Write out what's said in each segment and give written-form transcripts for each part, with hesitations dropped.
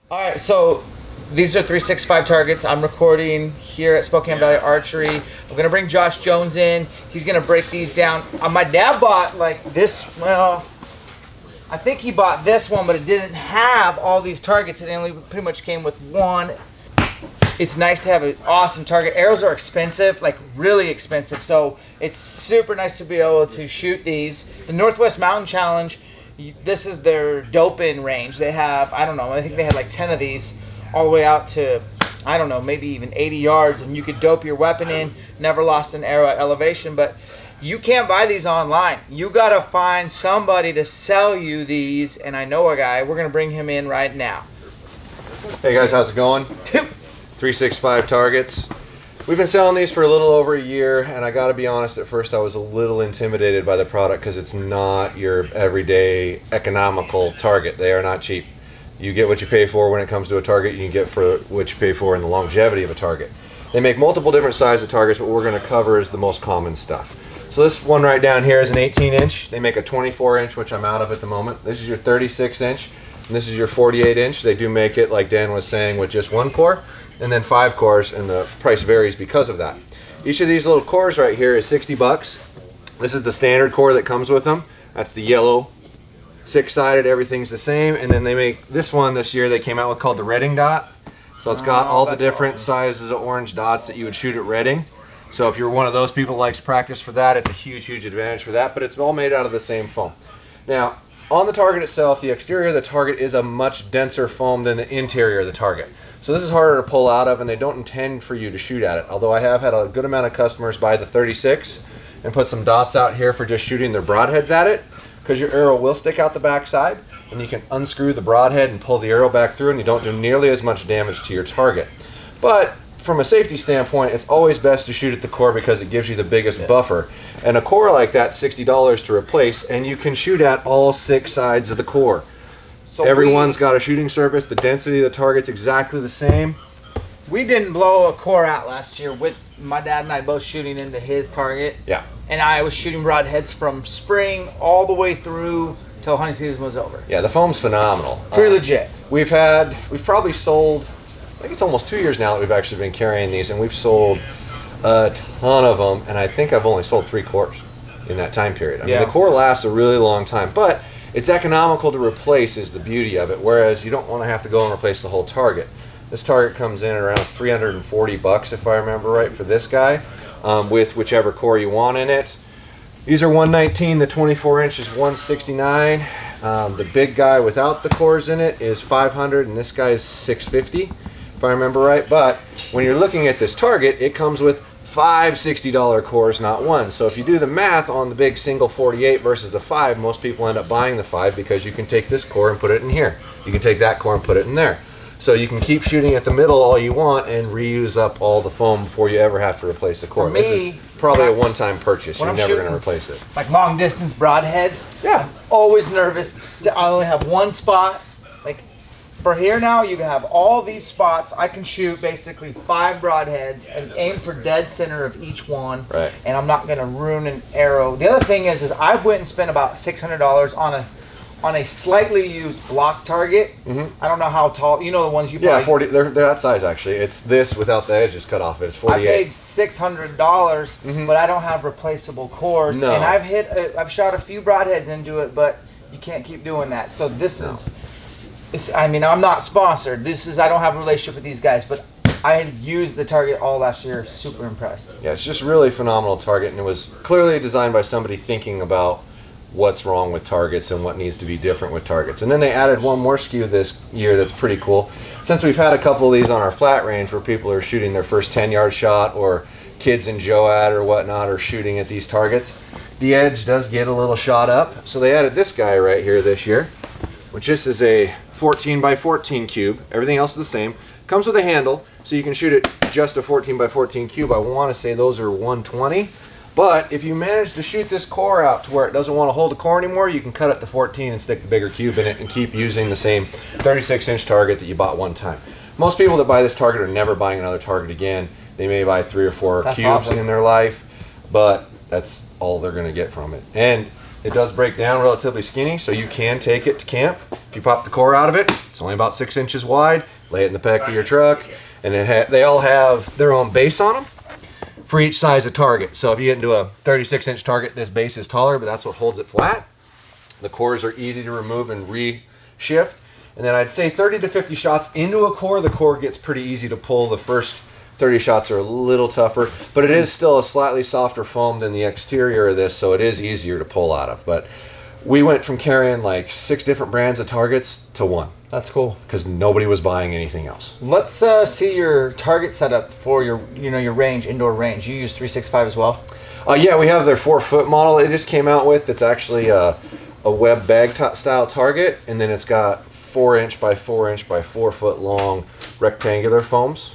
All right, so these are 365 targets. I'm recording here at Spokane Valley Archery. I'm gonna bring Josh Jones in. He's gonna break these down. My dad bought like this, well, I think he bought this one, but it didn't have all these targets. It only pretty much came with one. It's nice to have an awesome target. Arrows are expensive, like really expensive. So it's super nice to be able to shoot these. The Northwest Mountain Challenge, this is their dope-in range. They have, I don't know, I think they had like 10 of these all the way out to, I don't know, maybe even 80 yards, and you could dope your weapon in. Never lost an arrow at elevation, but you can't buy these online. You gotta find somebody to sell you these, and I know a guy. We're gonna bring him in right now. Hey guys, how's it going? 365 targets. We've been selling these for a little over a year, and I gotta be honest, at first I was a little intimidated by the product because it's not your everyday economical target. They are not cheap. You get what you pay for when it comes to a target. You can get for what you pay for in the longevity of a target. They make multiple different sizes of targets, but what we're gonna cover is the most common stuff. So this one right down here is an 18-inch. They make a 24-inch, which I'm out of at the moment. This is your 36-inch, and this is your 48-inch. They do make it, like Dan was saying, with just one core, and then 5 cores, and the price varies because of that. Each of these little cores right here is 60 bucks. This is the standard core that comes with them. That's the yellow, 6-sided, everything's the same. And then they make this one this year they came out with called the Redding dot. So it's got all the different sizes of orange dots that you would shoot at Redding. So if you're one of those people who likes practice for that, it's a huge advantage for that, but it's all made out of the same foam. Now, on the target itself, the exterior of the target is a much denser foam than the interior of the target. So this is harder to pull out of, and they don't intend for you to shoot at it. Although I have had a good amount of customers buy the 36 and put some dots out here for just shooting their broadheads at it, because your arrow will stick out the back side, and you can unscrew the broadhead and pull the arrow back through, and you don't do nearly as much damage to your target. But from a safety standpoint, it's always best to shoot at the core because it gives you the biggest buffer. And a core like that, $60 to replace, and you can shoot at all 6 sides of the core. So everyone's got a shooting surface. The density of the target's exactly the same. We didn't blow a core out last year with my dad and I both shooting into his target. Yeah. And I was shooting broadheads from spring all the way through till hunting season was over. Yeah, the foam's phenomenal. Pretty legit. We've probably sold, I think it's almost 2 years now that we've actually been carrying these, and we've sold a ton of them, and I think I've only sold 3 cores in that time period. I mean, the core lasts a really long time, but it's economical to replace is the beauty of it, whereas you don't want to have to go and replace the whole target. This target comes in at around 340 bucks if I remember right for this guy, with whichever core you want in it. These are 119, the 24-inch is 169. The big guy without the cores in it is 500, and this guy is 650 if I remember right. But when you're looking at this target, it comes with 5 $60 cores, not one. So if you do the math on the big single 48 versus the 5, most people end up buying the 5 because you can take this core and put it in here. You can take that core and put it in there. So you can keep shooting at the middle all you want and reuse up all the foam before you ever have to replace the core. For me, this is probably a one-time purchase. You're never going to replace it. Like long distance broadheads. Yeah. I'm always nervous. I only have one spot. Like for here now, you can have all these spots. I can shoot basically 5 broadheads and aim for dead center of each one. Right. And I'm not going to ruin an arrow. The other thing is I went and spent about $600 on a slightly used block target. I don't know how tall. You know the ones you buy. Yeah, 40. They're that size actually. It's this without the edges cut off. It's 48. I paid $600, but I don't have replaceable cores. No. And I've shot a few broadheads into it, but you can't keep doing that. So this is, I mean, I'm not sponsored. I don't have a relationship with these guys, but I had used the target all last year. Super impressed. Yeah, it's just really phenomenal target, and it was clearly designed by somebody thinking about what's wrong with targets and what needs to be different with targets. And then they added one more SKU this year that's pretty cool. Since we've had a couple of these on our flat range where people are shooting their first 10-yard shot, or kids in JOAD or whatnot are shooting at these targets, the edge does get a little shot up. So they added this guy right here this year, which this is a 14 by 14 cube. Everything else is the same. Comes with a handle, so you can shoot it just a 14 by 14 cube. I want to say those are 120. But if you manage to shoot this core out to where it doesn't want to hold a core anymore, you can cut it to 14 and stick the bigger cube in it and keep using the same 36-inch target that you bought one time. Most people that buy this target are never buying another target again. They may buy 3 or 4 cubes in their life, but that's all they're going to get from it. And It does break down relatively skinny, so you can take it to camp. If you pop the core out of it, it's only about 6 inches wide. Lay it in the back of your truck, and they all have their own base on them for each size of target. So if you get into a 36-inch target, this base is taller, but that's what holds it flat. The cores are easy to remove and re-shift. And then I'd say 30 to 50 shots into a core, the core gets pretty easy to pull. The first 30 shots are a little tougher, but it is still a slightly softer foam than the exterior of this, so it is easier to pull out of. But we went from carrying like 6 different brands of targets to 1. That's cool. Because nobody was buying anything else. Let's see your target setup for your range, indoor range. You use 365 as well? Yeah, we have their 4-foot model it just came out with. It's actually a web bag style target, and then it's got 4-inch by 4-inch by 4-foot long rectangular foams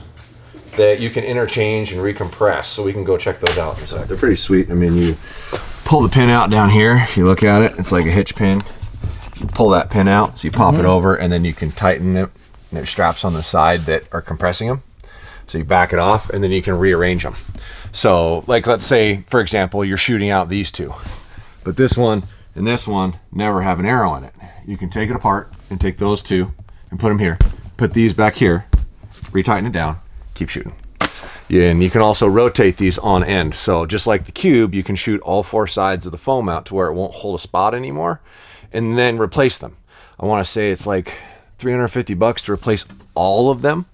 that you can interchange and recompress. So we can go check those out in a sec. They're pretty sweet. I mean, you pull the pin out down here. If you look at it, it's like a hitch pin. You pull that pin out, so you pop it over, and then you can tighten it. There's straps on the side that are compressing them. So you back it off, and then you can rearrange them. So, like, let's say, for example, you're shooting out these two, but this one and this one never have an arrow in it. You can take it apart and take those two and put them here. Put these back here, retighten it down, keep shooting. Yeah, and you can also rotate these on end. So just like the cube, you can shoot all 4 sides of the foam out to where it won't hold a spot anymore, and then replace them. I want to say it's like $350 to replace all of them.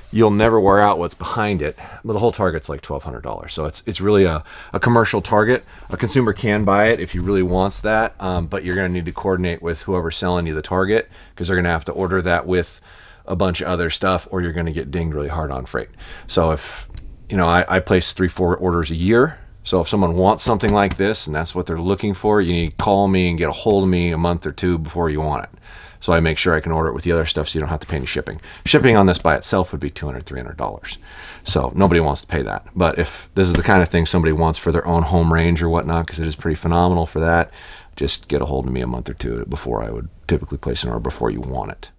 You'll never wear out what's behind it, but the whole target's like $1,200. So it's really a commercial target. A consumer can buy it if he really wants that, but you're going to need to coordinate with whoever's selling you the target, because they're going to have to order that with a bunch of other stuff, or you're going to get dinged really hard on freight. So if, I place 3-4 orders a year. So if someone wants something like this and that's what they're looking for, you need to call me and get a hold of me a month or 2 before you want it. So I make sure I can order it with the other stuff so you don't have to pay any shipping. Shipping on this by itself would be $200, $300. So nobody wants to pay that. But if this is the kind of thing somebody wants for their own home range or whatnot, because it is pretty phenomenal for that, just get a hold of me a month or 2 before I would typically place an order before you want it.